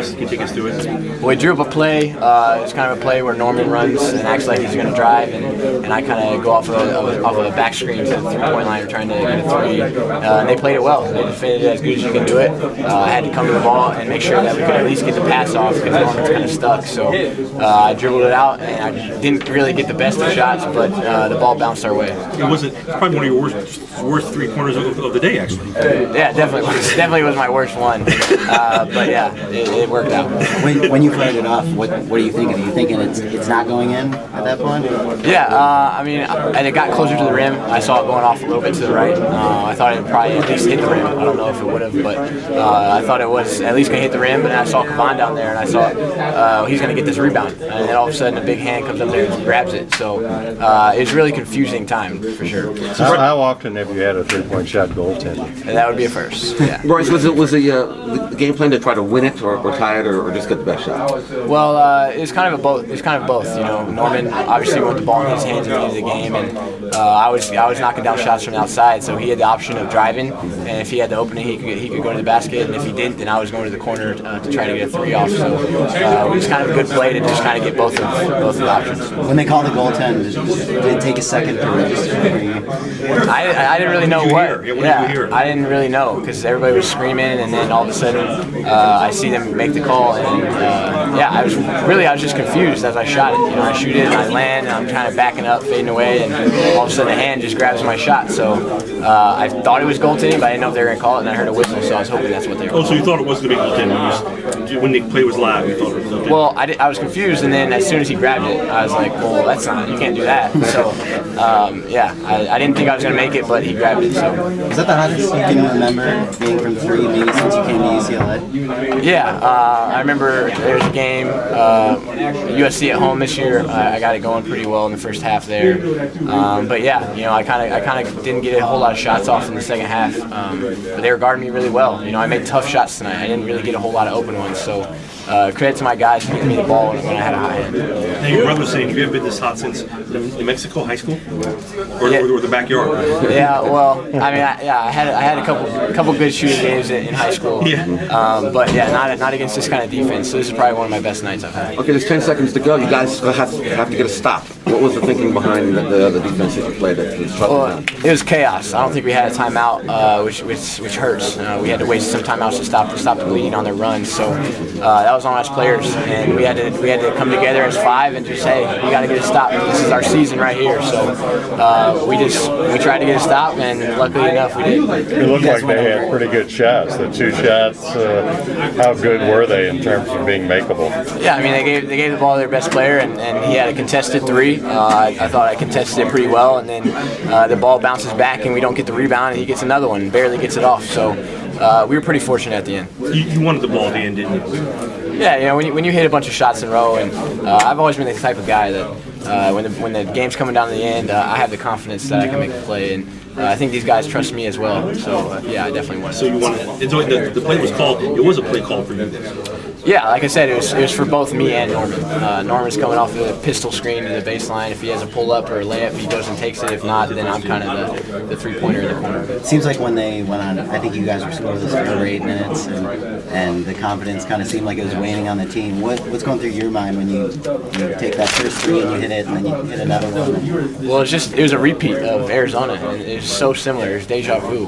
take us through it? Well, we drew up a play. It's kind of a play where Norman runs and acts like he's going to drive, and I kind of go off of a back screen to the 3-point line trying to get a three. And they played it well. They defended it as good as you can do it. I had to come to the ball and make sure that we could at least get the pass off because Norman's kind of stuck. So I dribbled it out, and I didn't really get the best of shots, but the ball bounced our way. It's probably one of your worst 3 quarters of the day, actually. Yeah, definitely was. Definitely was my worst one. But yeah, it worked out. When you fired it off, what are you thinking? Are you thinking it's not going in at that point? Yeah, I mean, and it got closer to the rim. I saw it going off a little bit to the right. I thought it would probably at least hit the rim. I don't know if it would have, but I thought it was at least going to hit the rim. And I saw Kavan down there, and I saw he's going to get this rebound. And then all of a sudden, a big hand comes up there and grabs it. So it was really confusing time for sure. How often have you had a 3-point shot goaltending? And that would be a first. Yeah. Bryce, was the game plan to try to win it or tie it or just get the best shot? Well, it's kind of both. It's kind of both. You know, Norman obviously wanted the ball in his hands at the end of the game, and I was knocking down shots from the outside, so he had the option of driving, and if he had the opening, he could go to the basket, and if he didn't, then I was going to the corner to try to get a three off. So it was kind of a good play to just kind of get both of the options. When they called the goaltend, did it take a second to register for you? I didn't really know what. Yeah, I didn't really know because everybody was screaming, and then all of a sudden I see them make the call, and I was just confused as I shot it. You know, I shoot it and I land, and I'm kind of backing up, fading away, and all of a sudden the hand just grabs my shot. So I thought it was goaltending, but I didn't know if they were going to call it, and I heard a whistle, so I was hoping that's what they were. Oh, so you thought it was going to be goaltending when the play was live? You thought it was goaltending? Well, I was confused, and then as soon as he grabbed it, I was like, well, that's not, you can't do that. So I didn't think I was going to make it, but he grabbed it. So was that the hottest you can remember being from three, maybe since you came to UCLA? Yeah, I remember there was a game, USC at home this year. I got it going pretty well in the first half there. But yeah, you know, I kind of didn't get a whole lot of shots off in the second half. But they were guarding me really well. You know, I made tough shots tonight. I didn't really get a whole lot of open ones. So credit to my guys for getting me the ball when I had a high hand. Now your brother's saying, have you ever been this hot since New Mexico high school, or the backyard? Yeah, well, I mean, I had a couple good shooting games in high school. Yeah. But yeah, not against this kind of defense. So this is probably one of my best nights I've had. Okay, there's 10 seconds to go. You guys have to get a stop. What was the thinking behind the defense that you played? Well, it was chaos. I don't think we had a timeout, which hurts. We had to waste some timeouts to stop the bleeding on their run. So that was on us players, and we had to come together as five and just say, we got to get a stop. This is our season right here. So we tried to get a stop, and luckily enough we did. It looked like they had pretty good shots. The two shots, how good were they in terms of being makeable? Yeah, I mean, they gave the ball to their best player, and he had a contested three. I thought I contested it pretty well, and then the ball bounces back, and we don't get the rebound, and he gets another one, and barely gets it off. So we were pretty fortunate at the end. You wanted the ball at the end, didn't you? Yeah, you know, when you hit a bunch of shots in a row, and I've always been the type of guy that when the game's coming down to the end, I have the confidence that I can make the play, and I think these guys trust me as well. So yeah, I definitely wanted. So you wanted the play was called. It was a play called for you. Yeah, like I said, it was for both me and Norman. Norman's coming off the pistol screen to the baseline. If he has a pull-up or a layup, he goes and takes it. If not, then I'm kind of the three-pointer in the corner. It seems like when they went on, I think you guys were scoreless for over 8 minutes, and the confidence kind of seemed like it was waning on the team. What's going through your mind when you take that first three and you hit it, and then you hit another one? Well, it was a repeat of Arizona, and it was so similar. It was deja vu.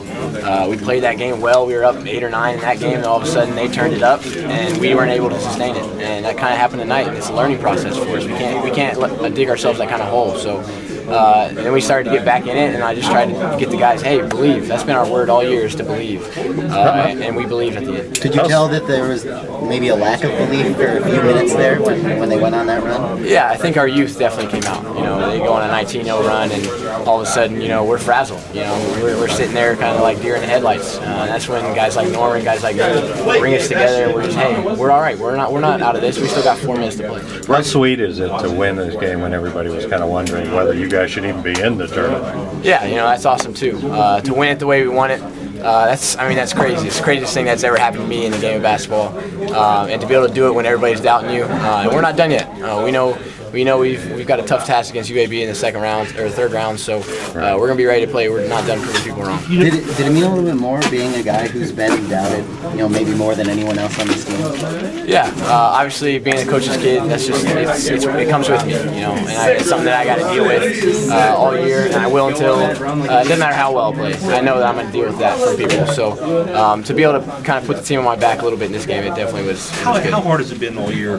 We played that game well. We were up 8 or 9 in that game, and all of a sudden they turned it up, and we weren't able to sustain it. And that kind of happened tonight. And it's a learning process for us. We can't dig ourselves that kind of hole. So then we started to get back in it, and I just tried to get the guys, hey, believe. That's been our word all year, is to believe. And we believed at the end. Could you tell that there was maybe a lack of belief for a few minutes there when they went on that run? Yeah, I think our youth definitely came out. You know, they go on a 19-0 run, and all of a sudden, you know, we're frazzled. You know, we're sitting there kind of like deer in the headlights. And that's when guys like Norman, guys like me, bring us together, and we're just, hey, we're all right. We're not out of this. We still got 4 minutes to play. How sweet is it to win this game when everybody was kind of wondering whether you guys should even be in the tournament? Yeah, you know, that's awesome too. To win it the way we won it, that's crazy. It's the craziest thing that's ever happened to me in the game of basketball. And to be able to do it when everybody's doubting you, and we're not done yet. We know we know we've got a tough task against UAB in the second round or third round, so we're gonna be ready to play. We're not done proving people wrong. Did it mean a little bit more being a guy who's been doubted, maybe more than anyone else on this team? Yeah, obviously being a coach's kid, that's just it comes with me, and it's something that I got to deal with all year, and I will until it doesn't matter how well I play. I know that I'm going to deal with that from people. So to be able to kind of put the team on my back a little bit in this game, it definitely was good. How hard has it been all year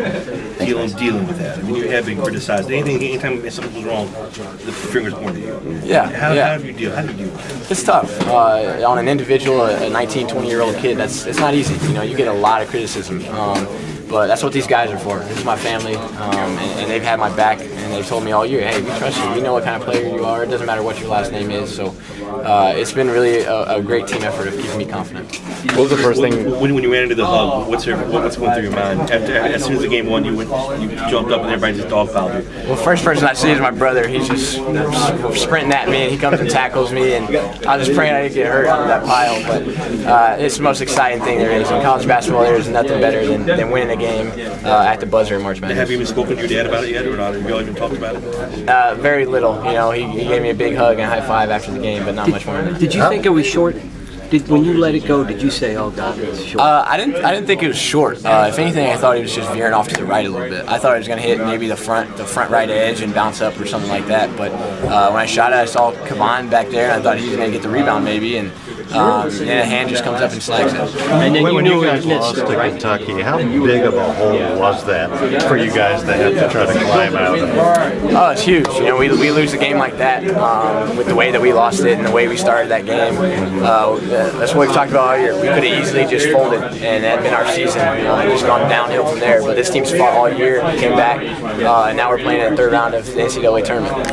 dealing with that? I mean, you have been criticized. Anytime something goes wrong, the finger's pointed at you. Yeah. How do you deal with that? It's tough. On an individual, a 19, 20-year-old kid, it's not easy. You get a lot of criticism. But that's what these guys are for. This is my family, and they've had my back, and they've told me all year, hey, we trust you. We know what kind of player you are. It doesn't matter what your last name is. So it's been really a great team effort of keeping me confident. What was the first thing? When you ran into the hug, what's going through your mind? As soon as the game won, you jumped up and everybody just dogpiled you. Well, first person I see is my brother. He's just sprinting at me, and he comes and tackles me, and I was just praying I didn't get hurt under that pile. But it's the most exciting thing there is. In college basketball, there's nothing better than winning a game at the buzzer in March Madness. Have you even spoken to your dad about it yet, or not? Have you all even talked about it? Very little. He gave me a big hug and a high five after the game, but not much more than that. Did you think it was short? When you let it go, did you say, "Oh God, it's short"? I didn't think it was short. If anything, I thought he was just veering off to the right a little bit. I thought he was going to hit maybe the front right edge and bounce up or something like that. But when I shot it, I saw Kavan back there, and I thought he was going to get the rebound maybe, and a hand just comes up and snags it. And then When you guys lost to Kentucky, how big of a hole was that for you guys to have to try to climb out of? Oh, it's huge. We lose a game like that with the way that we lost it and the way we started that game. That's what we've talked about all year. We could have easily just folded, and that had been our season. Just gone downhill from there. But this team's fought all year, came back, and now we're playing in the third round of the NCAA tournament.